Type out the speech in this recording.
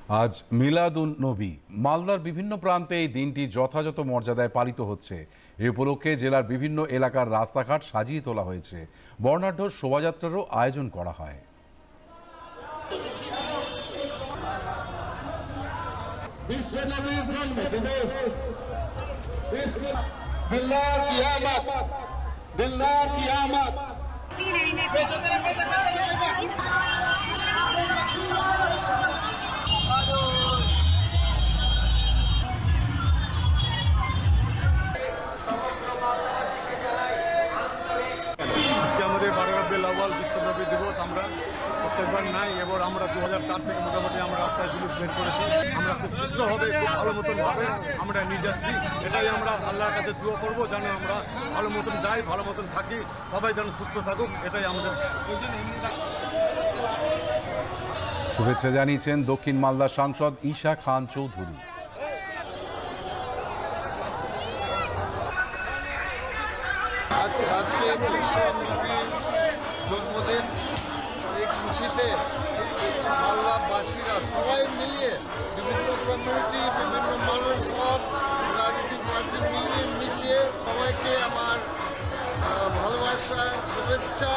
আজ মিলাদুন নবী। মালদার বিভিন্ন প্রান্তে এই দিনটি যথাযথ মর্যাদায় পালিত হচ্ছে। এ উপলক্ষে জেলার বিভিন্ন এলাকার রাস্তাঘাট সাজিয়ে তোলা হয়েছে। বর্ণাঢ্য শোভাযাত্রারও আয়োজন করা হয়। আজকে আমাদের 12 রবিউল আউয়াল বিশ্বব্যাপী দিবস। আমরা প্রত্যেকবার নাই, এবার আমরা 2004 থেকে মোটামুটি আমরা রাস্তায় জুলুস বের করেছি। আমরা খুব সুস্থভাবে, খুব ভালো মতন ভাবে আমরা নিয়ে যাচ্ছি। এটাই আমরা আল্লাহর কাছে দোয়া করবো, যেন আমরা ভালো মতন যাই, ভালো মতন থাকি, সবাই যেন সুস্থ থাকুক, এটাই আমাদের। শুভেচ্ছা জানিয়েছেন দক্ষিণ মালদার সাংসদ ঈশা খান চৌধুরী। আজকে বিশ্বনবীর জন্মদিন, এই খুশিতে মালদাবাসীরা সবাই মিলিয়ে বিভিন্ন কমিউনিটি, বিভিন্ন মানুষ, সব রাজনৈতিক পার্টি মিলিয়ে মিশিয়ে সবাইকে আমার ভালোবাসা, শুভেচ্ছা।